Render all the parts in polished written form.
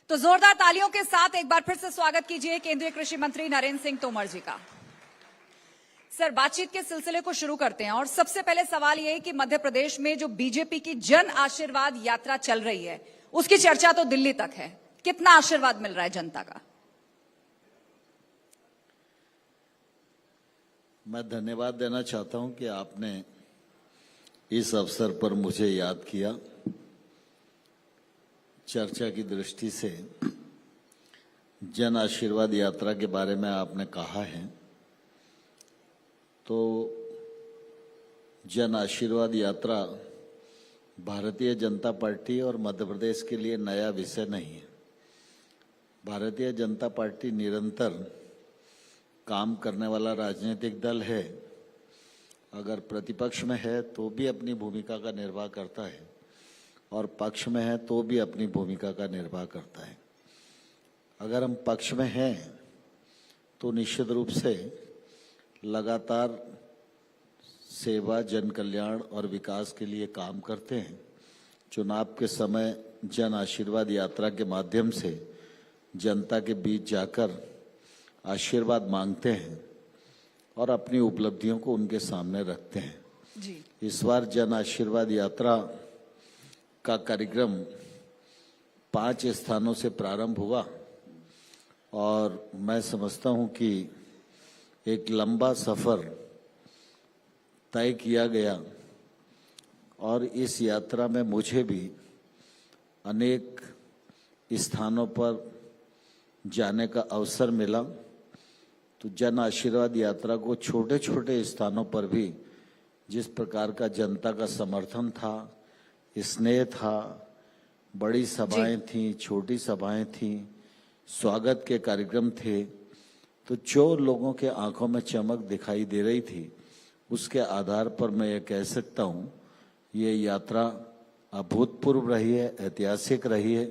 तो जोरदार तालियों के साथ एक बार फिर से स्वागत कीजिए केंद्रीय कृषि मंत्री नरेंद्र सिंह तोमर जी का। सर, बातचीत के सिलसिले को शुरू करते हैं और सबसे पहले सवाल यह है कि मध्य प्रदेश में जो बीजेपी की जन आशीर्वाद यात्रा चल रही है उसकी चर्चा तो दिल्ली तक है। कितना आशीर्वाद मिल रहा है जनता का? मैं धन्यवाद देना चाहता हूं कि आपने इस अवसर पर मुझे याद किया। चर्चा की दृष्टि से जन आशीर्वाद यात्रा के बारे में आपने कहा है, तो जन आशीर्वाद यात्रा भारतीय जनता पार्टी और मध्य प्रदेश के लिए नया विषय नहीं है। भारतीय जनता पार्टी निरंतर काम करने वाला राजनीतिक दल है। अगर प्रतिपक्ष में है तो भी अपनी भूमिका का निर्वाह करता है और पक्ष में है तो भी अपनी भूमिका का निर्वाह करता है। अगर हम पक्ष में हैं तो निश्चित रूप से लगातार सेवा, जन कल्याण और विकास के लिए काम करते हैं। चुनाव के समय जन आशीर्वाद यात्रा के माध्यम से जनता के बीच जाकर आशीर्वाद मांगते हैं और अपनी उपलब्धियों को उनके सामने रखते हैं। जी। इस बार जन आशीर्वाद यात्रा का कार्यक्रम 5 स्थानों से प्रारंभ हुआ और मैं समझता हूं कि एक लंबा सफर तय किया गया और इस यात्रा में मुझे भी अनेक स्थानों पर जाने का अवसर मिला। तो जन आशीर्वाद यात्रा को छोटे छोटे स्थानों पर भी जिस प्रकार का जनता का समर्थन था, स्नेह था, बड़ी सभाएं थी, छोटी सभाएं थी, स्वागत के कार्यक्रम थे, तो जो लोगों के आंखों में चमक दिखाई दे रही थी उसके आधार पर मैं ये कह सकता हूँ ये यात्रा अभूतपूर्व रही है, ऐतिहासिक रही है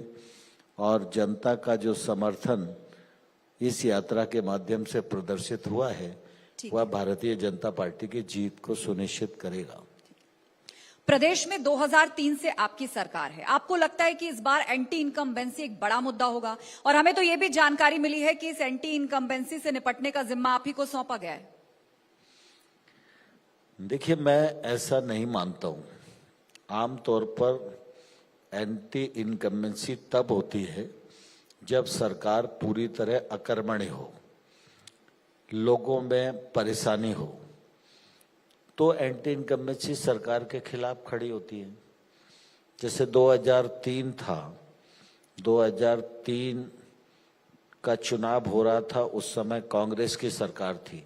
और जनता का जो समर्थन इस यात्रा के माध्यम से प्रदर्शित हुआ है वह भारतीय जनता पार्टी की जीत को सुनिश्चित करेगा। प्रदेश में 2003 से आपकी सरकार है। आपको लगता है कि इस बार एंटी इनकम्बेंसी एक बड़ा मुद्दा होगा? और हमें तो यह भी जानकारी मिली है कि इस एंटी इनकम्बेंसी से निपटने का जिम्मा आप ही को सौंपा गया है। देखिए, मैं ऐसा नहीं मानता हूं। आमतौर पर एंटी इनकम्बेंसी तब होती है जब सरकार पूरी तरह अकर्मण्य हो, लोगों में परेशानी हो, तो एंटी इनकम्बेंसी सरकार के खिलाफ खड़ी होती है। जैसे 2003 था, 2003 का चुनाव हो रहा था, उस समय कांग्रेस की सरकार थी,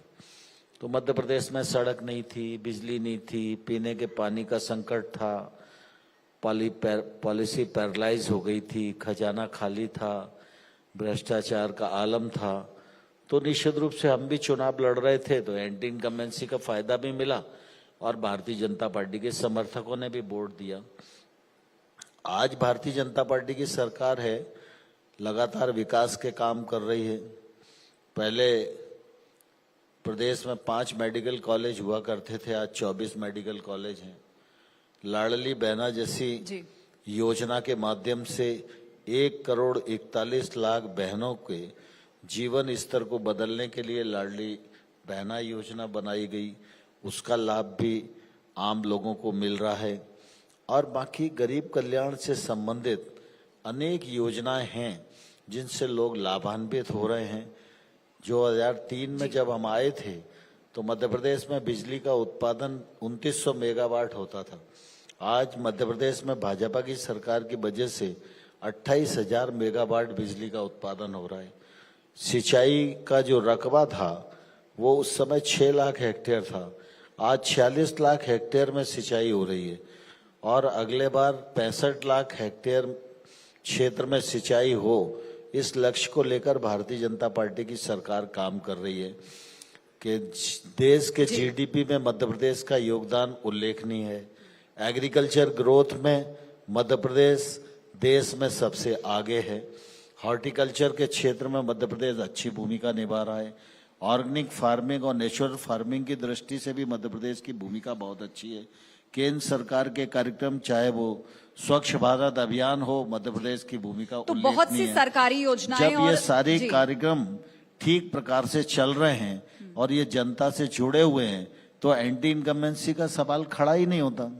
तो मध्य प्रदेश में सड़क नहीं थी, बिजली नहीं थी, पीने के पानी का संकट था, पॉलिसी पैरालाइज हो गई थी, खजाना खाली था, भ्रष्टाचार का आलम था। तो निश्चित रूप से हम भी चुनाव लड़ रहे थे, तो एंटी इनकम्बेंसी का फायदा भी मिला और भारतीय जनता पार्टी के समर्थकों ने भी वोट दिया। आज भारतीय जनता पार्टी की सरकार है, लगातार विकास के काम कर रही है। पहले प्रदेश में 5 मेडिकल कॉलेज हुआ करते थे, आज 24 मेडिकल कॉलेज हैं। लाडली बहना जैसी योजना के माध्यम से 1,41,00,000 बहनों के जीवन स्तर को बदलने के लिए लाडली बहना योजना बनाई गई। उसका लाभ भी आम लोगों को मिल रहा है और बाकी गरीब कल्याण से संबंधित अनेक योजनाएं हैं जिनसे लोग लाभान्वित हो रहे हैं। 2003 में जब हम आए थे तो मध्य प्रदेश में बिजली का उत्पादन 2900 मेगावाट होता था। आज मध्य प्रदेश में भाजपा की सरकार की वजह से 28,000 मेगावाट बिजली का उत्पादन हो रहा है। सिंचाई का जो रकबा था वो उस समय 6 लाख हेक्टेयर था, आज 46 लाख हेक्टेयर में सिंचाई हो रही है और अगले बार 65 लाख हेक्टेयर क्षेत्र में सिंचाई हो, इस लक्ष्य को लेकर भारतीय जनता पार्टी की सरकार काम कर रही है कि देश के जीडीपी में मध्य प्रदेश का योगदान उल्लेखनीय है। एग्रीकल्चर ग्रोथ में मध्य प्रदेश देश में सबसे आगे है। हॉर्टिकल्चर के क्षेत्र में मध्य प्रदेश अच्छी भूमिका निभा रहा है। ऑर्गेनिक फार्मिंग और नेचुरल फार्मिंग की दृष्टि से भी मध्य प्रदेश की भूमिका बहुत अच्छी है, केंद्र सरकार के कार्यक्रम, चाहे वो स्वच्छ भारत अभियान हो, मध्य प्रदेश की भूमिका तो बहुत सी उल्लेखनीय है। सरकारी योजनाएं जब और ये सारे जी। कार्यक्रम ठीक प्रकार से चल रहे हैं और ये जनता से जुड़े हुए हैं, तो एंटी इनकम्बेंसी का सवाल खड़ा ही नहीं होता।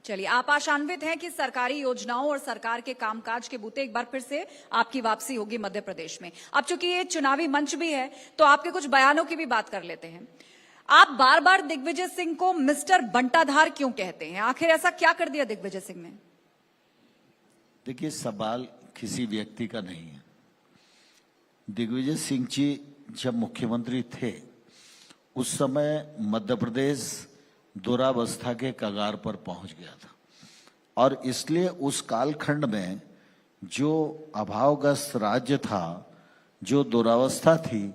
चलिए, आप आशान्वित हैं कि सरकारी योजनाओं और सरकार के कामकाज के बूते एक बार फिर से आपकी वापसी होगी मध्य प्रदेश में। अब चूंकि ये चुनावी मंच भी है, तो आपके कुछ बयानों की भी बात कर लेते हैं। आप बार बार दिग्विजय सिंह को मिस्टर बंटाधार क्यों कहते हैं? आखिर ऐसा क्या कर दिया दिग्विजय सिंह ने? देखिए, सवाल किसी व्यक्ति का नहीं है। दिग्विजय सिंह जी जब मुख्यमंत्री थे, उस समय मध्य प्रदेश दुरावस्था के कगार पर पहुंच गया था, और इसलिए उस कालखंड में जो अभावग्रस्त राज्य था, जो दुरावस्था थी,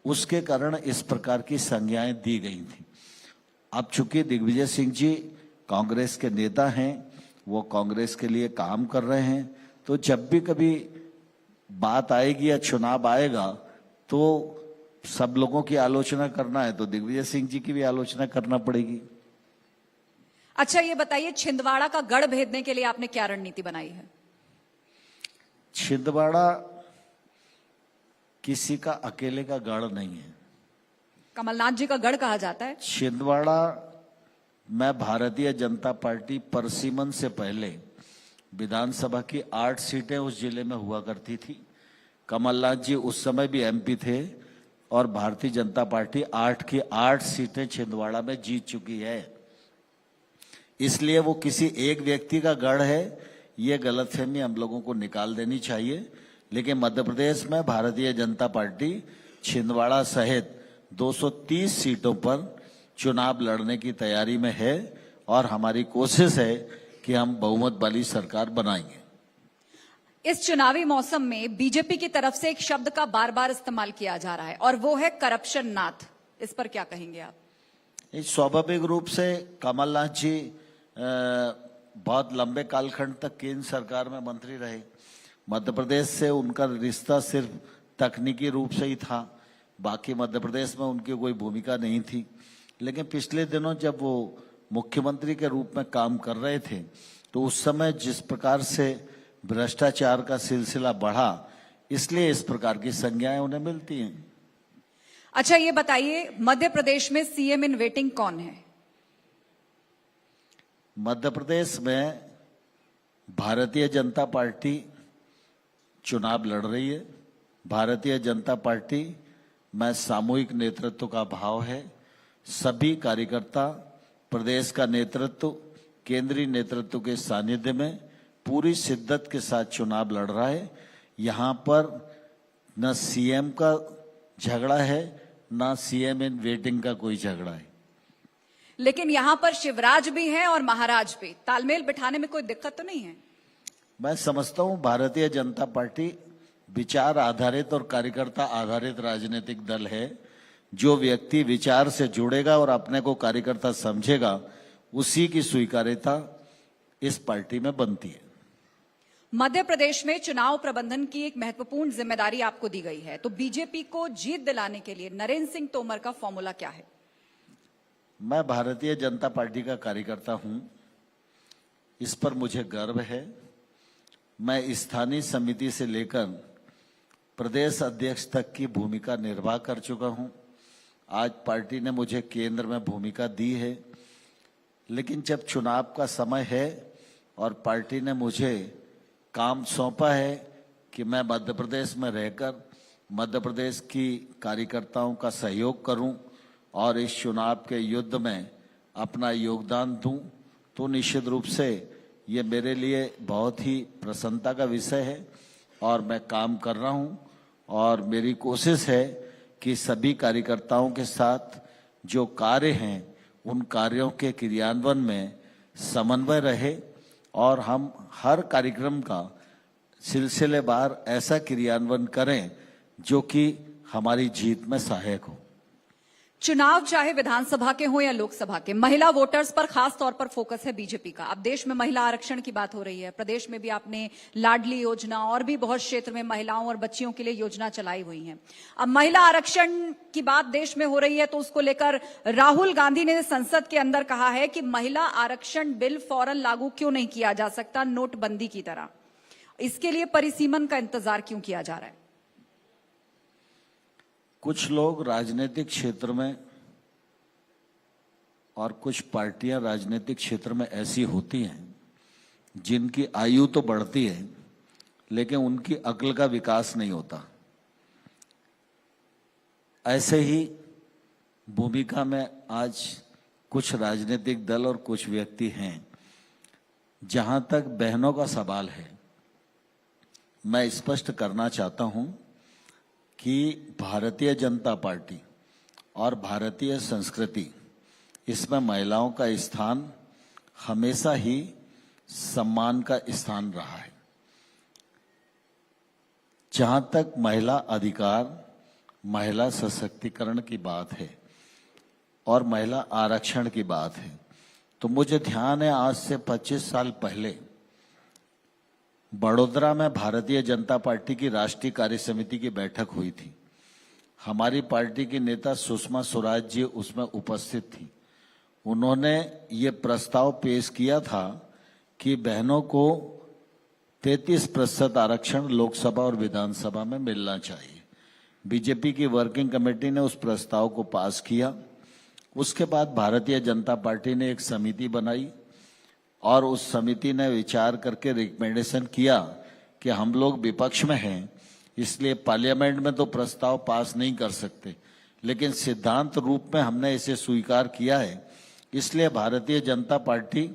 उसके कारण इस प्रकार की संज्ञाएं दी गई थी। अब चूंकि दिग्विजय सिंह जी कांग्रेस के नेता हैं, वो कांग्रेस के लिए काम कर रहे हैं, तो जब भी कभी बात आएगी या चुनाव आएगा, तो सब लोगों की आलोचना करना है तो दिग्विजय सिंह जी की भी आलोचना करना पड़ेगी। अच्छा, ये बताइए, छिंदवाड़ा का गढ़ भेदने के लिए आपने क्या रणनीति बनाई है? छिंदवाड़ा किसी का अकेले का गढ़ नहीं है। कमलनाथ जी का गढ़ कहा जाता है। छिंदवाड़ा मैं भारतीय जनता पार्टी परसिमन से पहले विधानसभा की 8 सीटें उस जिले में हुआ करती थी। कमलनाथ जी उस समय भी एमपी थे, और भारतीय जनता पार्टी 8 की 8 सीटें छिंदवाड़ा में जीत चुकी है। इसलिए वो किसी एक व्यक्ति का गढ़ है, ये गलतफहमी हम लोगों को निकाल देनी चाहिए। लेकिन मध्य प्रदेश में भारतीय जनता पार्टी छिंदवाड़ा सहित 230 सीटों पर चुनाव लड़ने की तैयारी में है, और हमारी कोशिश है कि हम बहुमत वाली सरकार बनाएंगे। इस चुनावी मौसम में बीजेपी की तरफ से एक शब्द का बार बार इस्तेमाल किया जा रहा है, और वो है करप्शन नाथ। इस पर क्या कहेंगे आप? स्वाभाविक रूप से कमलनाथ जी बहुत लंबे कालखंड तक केंद्र सरकार में मंत्री रहे। मध्य प्रदेश से उनका रिश्ता सिर्फ तकनीकी रूप से ही था, बाकी मध्य प्रदेश में उनकी कोई भूमिका नहीं थी। लेकिन पिछले दिनों जब वो मुख्यमंत्री के रूप में काम कर रहे थे, तो उस समय जिस प्रकार से भ्रष्टाचार का सिलसिला बढ़ा, इसलिए इस प्रकार की संज्ञाएं उन्हें मिलती हैं। अच्छा, ये बताइए, मध्य प्रदेश में सीएम इन वेटिंग कौन है? मध्य प्रदेश में भारतीय जनता पार्टी चुनाव लड़ रही है। भारतीय जनता पार्टी में सामूहिक नेतृत्व का भाव है। सभी कार्यकर्ता, प्रदेश का नेतृत्व, केंद्रीय नेतृत्व के सानिध्य में पूरी शिद्दत के साथ चुनाव लड़ रहा है। यहाँ पर न सीएम का झगड़ा है, न सीएम इन वेटिंग का कोई झगड़ा है। लेकिन यहां पर शिवराज भी हैं और महाराज भी, तालमेल बिठाने में कोई दिक्कत तो नहीं है? मैं समझता हूं भारतीय जनता पार्टी विचार आधारित और कार्यकर्ता आधारित राजनीतिक दल है। जो व्यक्ति विचार से जुड़ेगा और अपने को कार्यकर्ता समझेगा, उसी की स्वीकार्यता इस पार्टी में बनती है। मध्य प्रदेश में चुनाव प्रबंधन की एक महत्वपूर्ण जिम्मेदारी आपको दी गई है, तो बीजेपी को जीत दिलाने के लिए नरेंद्र सिंह तोमर का फॉर्मूला क्या है? मैं भारतीय जनता पार्टी का कार्यकर्ता हूं, इस पर मुझे गर्व है। मैं स्थानीय समिति से लेकर प्रदेश अध्यक्ष तक की भूमिका निर्वाह कर चुका हूं। आज पार्टी ने मुझे केंद्र में भूमिका दी है, लेकिन जब चुनाव का समय है और पार्टी ने मुझे काम सौंपा है कि मैं मध्य प्रदेश में रहकर मध्य प्रदेश की कार्यकर्ताओं का सहयोग करूं और इस चुनाव के युद्ध में अपना योगदान दूं, तो निश्चित रूप से ये मेरे लिए बहुत ही प्रसन्नता का विषय है, और मैं काम कर रहा हूं। और मेरी कोशिश है कि सभी कार्यकर्ताओं के साथ जो कार्य हैं, उन कार्यों के क्रियान्वयन में समन्वय रहे, और हम हर कार्यक्रम का सिलसिलेवार ऐसा क्रियान्वयन करें जो कि हमारी जीत में सहायक हो। चुनाव चाहे विधानसभा के हो या लोकसभा के, महिला वोटर्स पर खास तौर पर फोकस है बीजेपी का। अब देश में महिला आरक्षण की बात हो रही है, प्रदेश में भी आपने लाडली योजना और भी बहुत क्षेत्र में महिलाओं और बच्चियों के लिए योजना चलाई हुई है। अब महिला आरक्षण की बात देश में हो रही है तो उसको लेकर राहुल गांधी ने संसद के अंदर कहा है कि महिला आरक्षण बिल फौरन लागू क्यों नहीं किया जा सकता, नोटबंदी की तरह। इसके लिए परिसीमन का इंतजार क्यों किया जा रहा है? कुछ लोग राजनीतिक क्षेत्र में और कुछ पार्टियां राजनीतिक क्षेत्र में ऐसी होती हैं जिनकी आयु तो बढ़ती है लेकिन उनकी अक्ल का विकास नहीं होता। ऐसे ही भूमिका में आज कुछ राजनीतिक दल और कुछ व्यक्ति हैं। जहां तक बहनों का सवाल है, मैं स्पष्ट करना चाहता हूं कि भारतीय जनता पार्टी और भारतीय संस्कृति, इसमें महिलाओं का स्थान हमेशा ही सम्मान का स्थान रहा है। जहां तक महिला अधिकार, महिला सशक्तिकरण की बात है और महिला आरक्षण की बात है, तो मुझे ध्यान है आज से 25 साल पहले बड़ोदरा में भारतीय जनता पार्टी की राष्ट्रीय कार्य समिति की बैठक हुई थी। हमारी पार्टी की नेता सुषमा स्वराज जी उसमें उपस्थित थी। उन्होंने ये प्रस्ताव पेश किया था कि बहनों को 33% आरक्षण लोकसभा और विधानसभा में मिलना चाहिए। बीजेपी की वर्किंग कमेटी ने उस प्रस्ताव को पास किया। उसके बाद भारतीय जनता पार्टी ने एक समिति बनाई और उस समिति ने विचार करके रिकमेंडेशन किया कि हम लोग विपक्ष में हैं, इसलिए पार्लियामेंट में तो प्रस्ताव पास नहीं कर सकते, लेकिन सिद्धांत रूप में हमने इसे स्वीकार किया है। इसलिए भारतीय जनता पार्टी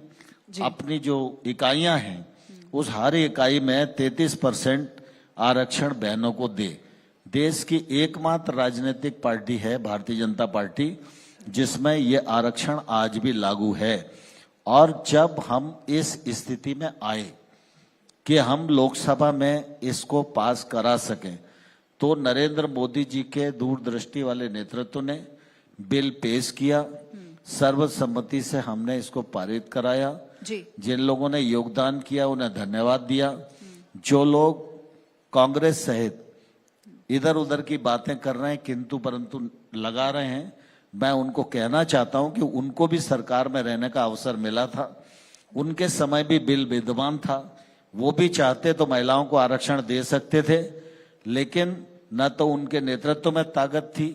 अपनी जो इकाइयां हैं उस हर इकाई में 33% आरक्षण बहनों को दे। देश की एकमात्र राजनीतिक पार्टी है भारतीय जनता पार्टी जिसमें ये आरक्षण आज भी लागू है। और जब हम इस स्थिति में आए कि हम लोकसभा में इसको पास करा सकें, तो नरेंद्र मोदी जी के दूरदृष्टि वाले नेतृत्व ने बिल पेश किया। सर्वसम्मति से हमने इसको पारित कराया। जिन लोगों ने योगदान किया उन्हें धन्यवाद दिया। जो लोग कांग्रेस सहित इधर उधर की बातें कर रहे हैं, किंतु परंतु लगा रहे हैं, मैं उनको कहना चाहता हूं कि उनको भी सरकार में रहने का अवसर मिला था। उनके समय भी बिल विद्यमान था। वो भी चाहते तो महिलाओं को आरक्षण दे सकते थे, लेकिन न तो उनके नेतृत्व में ताकत थी,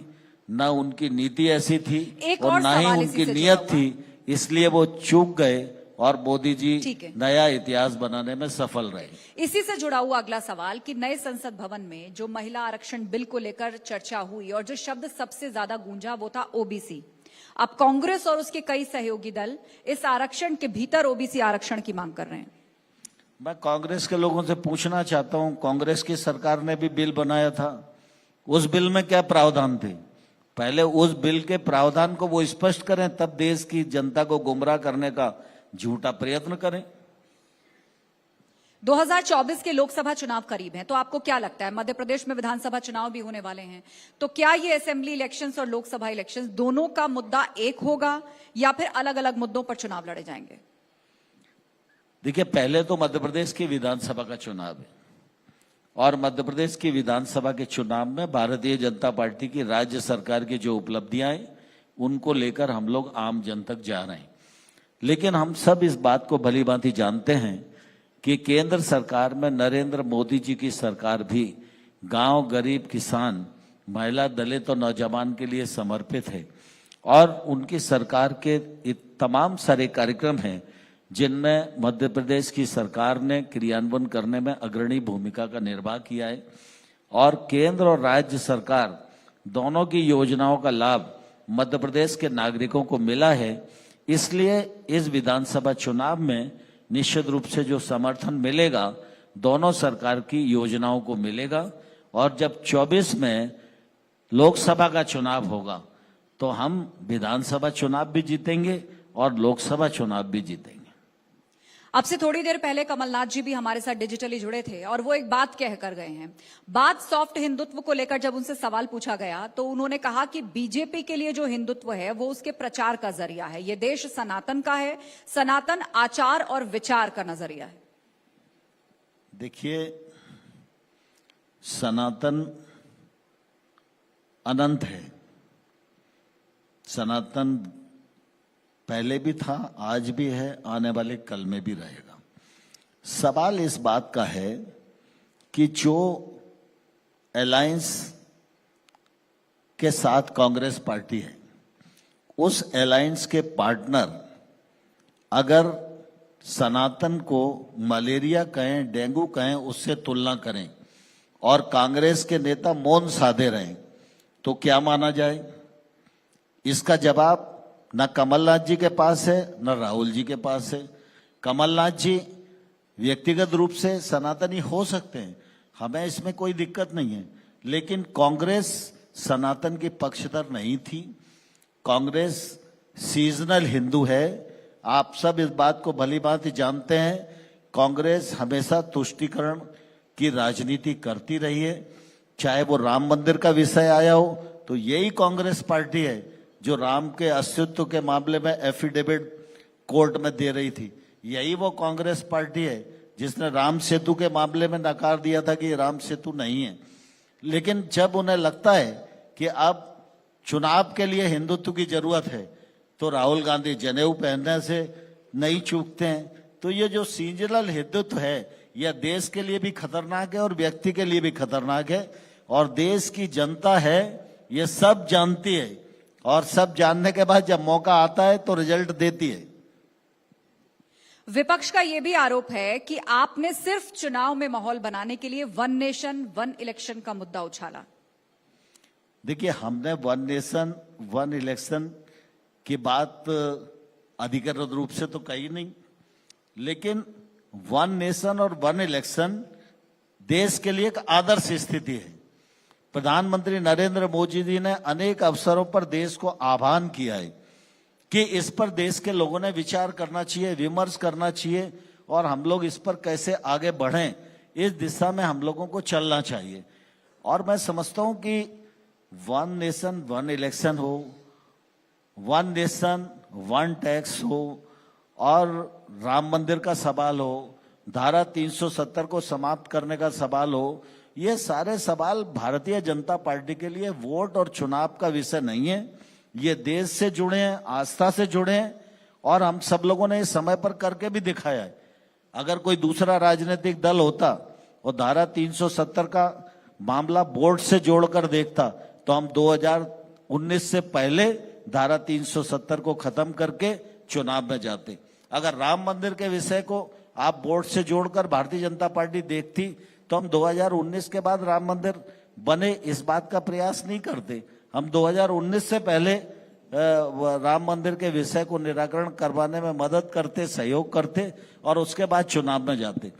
न उनकी नीति ऐसी थी और न ही उनकी नीयत थी। इसलिए वो चूक गए और मोदी जी नया इतिहास बनाने में सफल रहे। इसी से जुड़ा हुआ अगला सवाल कि नए संसद भवन में जो महिला आरक्षण बिल को लेकर चर्चा हुई और जो शब्द सबसे ज्यादा गूंजा वो था ओबीसी। अब कांग्रेस और उसके कई सहयोगी दल इस आरक्षण के भीतर ओबीसी आरक्षण की मांग कर रहे हैं। मैं कांग्रेस के लोगों से पूछना चाहता हूं, कांग्रेस की सरकार ने भी बिल बनाया था, उस बिल में क्या प्रावधान थे? पहले उस बिल के प्रावधान को वो स्पष्ट करें, तब देश की जनता को गुमराह करने का झूठा प्रयत्न करें। 2024 के लोकसभा चुनाव करीब हैं, तो आपको क्या लगता है, मध्य प्रदेश में विधानसभा चुनाव भी होने वाले हैं, तो क्या ये असेंबली इलेक्शंस और लोकसभा इलेक्शंस दोनों का मुद्दा एक होगा या फिर अलग अलग मुद्दों पर चुनाव लड़े जाएंगे? देखिए, पहले तो मध्य प्रदेश की विधानसभा का चुनाव है और मध्य प्रदेश की विधानसभा के चुनाव में भारतीय जनता पार्टी की राज्य सरकार की जो उपलब्धियां हैं उनको लेकर हम लोग आम जन तक जा रहे हैं। लेकिन हम सब इस बात को भली भांति जानते हैं कि केंद्र सरकार में नरेंद्र मोदी जी की सरकार भी गांव, गरीब, किसान, महिला, दलित और नौजवान के लिए समर्पित है और उनकी सरकार के तमाम सारे कार्यक्रम हैं जिनमें मध्य प्रदेश की सरकार ने क्रियान्वयन करने में अग्रणी भूमिका का निर्वाह किया है और केंद्र और राज्य सरकार दोनों की योजनाओं का लाभ मध्य प्रदेश के नागरिकों को मिला है। इसलिए इस विधानसभा चुनाव में निश्चित रूप से जो समर्थन मिलेगा दोनों सरकार की योजनाओं को मिलेगा और जब 24 में लोकसभा का चुनाव होगा तो हम विधानसभा चुनाव भी जीतेंगे और लोकसभा चुनाव भी जीतेंगे। अब से थोड़ी देर पहले कमलनाथ जी भी हमारे साथ डिजिटली जुड़े थे और वो एक बात कह कर गए हैं। बात सॉफ्ट हिंदुत्व को लेकर जब उनसे सवाल पूछा गया तो उन्होंने कहा कि बीजेपी के लिए जो हिंदुत्व है वो उसके प्रचार का जरिया है। ये देश सनातन का है, सनातन आचार और विचार का नजरिया है। देखिए, सनातन अनंत है। सनातन पहले भी था, आज भी है, आने वाले कल में भी रहेगा। सवाल इस बात का है कि जो अलायंस के साथ कांग्रेस पार्टी है, उस अलायंस के पार्टनर अगर सनातन को मलेरिया कहें, डेंगू कहें, उससे तुलना करें और कांग्रेस के नेता मौन साधे रहें तो क्या माना जाए? इसका जवाब न कमलनाथ जी के पास है न राहुल जी के पास है। कमलनाथ जी व्यक्तिगत रूप से सनातनी हो सकते हैं, हमें इसमें कोई दिक्कत नहीं है, लेकिन कांग्रेस सनातन की पक्षधर नहीं थी। कांग्रेस सीजनल हिंदू है। आप सब इस बात को भली भांति जानते हैं। कांग्रेस हमेशा तुष्टीकरण की राजनीति करती रही है। चाहे वो राम मंदिर का विषय आया हो तो यही कांग्रेस पार्टी है जो राम के अस्तित्व के मामले में एफिडेविट कोर्ट में दे रही थी। यही वो कांग्रेस पार्टी है जिसने राम सेतु के मामले में नकार दिया था कि राम सेतु नहीं है। लेकिन जब उन्हें लगता है कि अब चुनाव के लिए हिंदुत्व की जरूरत है तो राहुल गांधी जनेऊ पहनने से नहीं चूकते हैं। तो ये जो सीजनल हिंदुत्व है यह देश के लिए भी खतरनाक है और व्यक्ति के लिए भी खतरनाक है, और देश की जनता है ये सब जानती है, और सब जानने के बाद जब मौका आता है तो रिजल्ट देती है। विपक्ष का यह भी आरोप है कि आपने सिर्फ चुनाव में माहौल बनाने के लिए वन नेशन वन इलेक्शन का मुद्दा उछाला। देखिए, हमने वन नेशन वन इलेक्शन की बात अधिकृत रूप से तो कही नहीं, लेकिन वन नेशन और वन इलेक्शन देश के लिए एक आदर्श स्थिति है। प्रधानमंत्री नरेंद्र मोदी जी ने अनेक अवसरों पर देश को आह्वान किया है कि इस पर देश के लोगों ने विचार करना चाहिए, विमर्श करना चाहिए, और हम लोग इस पर कैसे आगे बढ़ें, इस दिशा में हम लोगों को चलना चाहिए। और मैं समझता हूं कि वन नेशन वन इलेक्शन हो, वन नेशन वन टैक्स हो, और राम मंदिर का सवाल हो, धारा 370 को समाप्त करने का सवाल हो, ये सारे सवाल भारतीय जनता पार्टी के लिए वोट और चुनाव का विषय नहीं है। ये देश से जुड़े हैं, आस्था से जुड़े हैं, और हम सब लोगों ने इस समय पर करके भी दिखाया है। अगर कोई दूसरा राजनीतिक दल होता और धारा 370 का मामला बोर्ड से जोड़कर देखता तो हम 2019 से पहले धारा 370 को खत्म करके चुनाव में जाते। अगर राम मंदिर के विषय को आप बोर्ड से जोड़कर भारतीय जनता पार्टी देखती तो हम 2019 के बाद राम मंदिर बने इस बात का प्रयास नहीं करते। हम 2019 से पहले राम मंदिर के विषय को निराकरण करवाने में मदद करते, सहयोग करते, और उसके बाद चुनाव में जाते।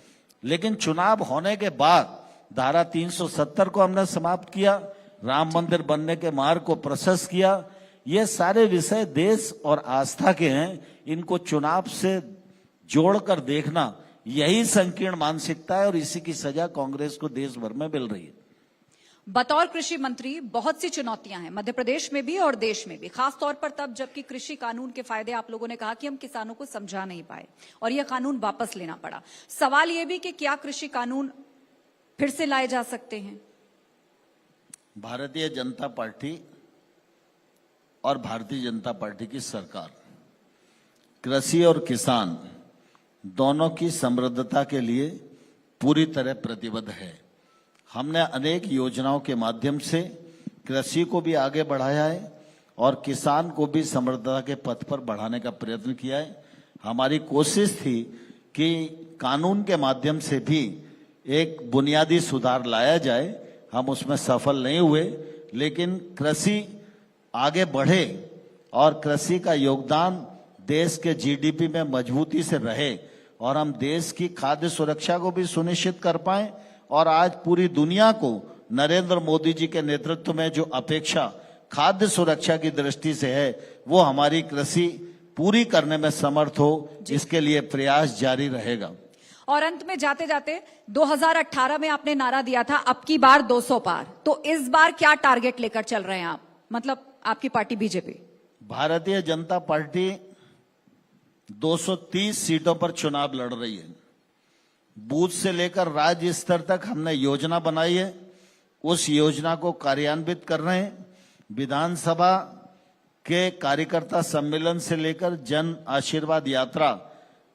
लेकिन चुनाव होने के बाद धारा 370 को हमने समाप्त किया, राम मंदिर बनने के मार्ग को प्रशस्त किया। ये सारे विषय देश और आस्था के हैं, इनको चुनाव से जोड़कर देखना यही संकीर्ण मानसिकता है, और इसी की सजा कांग्रेस को देश भर में मिल रही है। बतौर कृषि मंत्री बहुत सी चुनौतियां हैं मध्य प्रदेश में भी और देश में भी, खास तौर पर तब जबकि कृषि कानून के फायदे आप लोगों ने कहा कि हम किसानों को समझा नहीं पाए और यह कानून वापस लेना पड़ा। सवाल यह भी कि क्या कृषि कानून फिर से लाए जा सकते हैं? भारतीय जनता पार्टी और भारतीय जनता पार्टी की सरकार कृषि और किसान दोनों की समृद्धता के लिए पूरी तरह प्रतिबद्ध है। हमने अनेक योजनाओं के माध्यम से कृषि को भी आगे बढ़ाया है और किसान को भी समृद्धता के पथ पर बढ़ाने का प्रयत्न किया है। हमारी कोशिश थी कि कानून के माध्यम से भी एक बुनियादी सुधार लाया जाए। हम उसमें सफल नहीं हुए, लेकिन कृषि आगे बढ़े और कृषि का योगदान देश के जीडीपी में मजबूती से रहे और हम देश की खाद्य सुरक्षा को भी सुनिश्चित कर पाए। और आज पूरी दुनिया को नरेंद्र मोदी जी के नेतृत्व में जो अपेक्षा खाद्य सुरक्षा की दृष्टि से है, वो हमारी कृषि पूरी करने में समर्थ हो, इसके लिए प्रयास जारी रहेगा। और अंत में जाते जाते 2018 में आपने नारा दिया था अब की बार 200 पार, तो इस बार क्या टारगेट लेकर चल रहे हैं आप, मतलब आपकी party BJP? Bharatiya Janata party 230 सीटों पर चुनाव लड़ रही है। बूथ से लेकर राज्य स्तर तक हमने योजना बनाई है, उस योजना को कार्यान्वित कर रहे हैं। विधानसभा के कार्यकर्ता सम्मेलन से लेकर जन आशीर्वाद यात्रा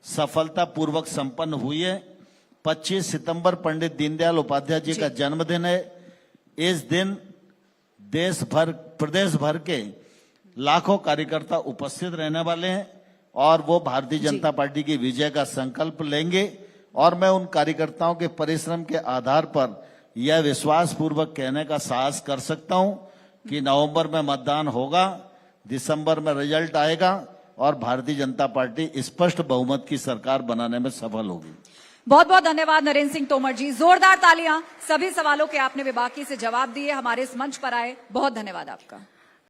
सफलतापूर्वक संपन्न हुई है। 25 सितंबर पंडित दीनदयाल उपाध्याय जी का जन्मदिन है। इस दिन प्रदेश भर के लाखों कार्यकर्ता उपस्थित रहने वाले हैं और वो भारतीय जनता पार्टी की विजय का संकल्प लेंगे। और मैं उन कार्यकर्ताओं के परिश्रम के आधार पर यह विश्वास पूर्वक कहने का साहस कर सकता हूं कि नवंबर में मतदान होगा, दिसंबर में रिजल्ट आएगा और भारतीय जनता पार्टी स्पष्ट बहुमत की सरकार बनाने में सफल होगी। बहुत बहुत धन्यवाद नरेंद्र सिंह तोमर जी, जोरदार तालियां। सभी सवालों के आपने बेबाकी से जवाब दिए, हमारे इस मंच पर आए, बहुत धन्यवाद आपका।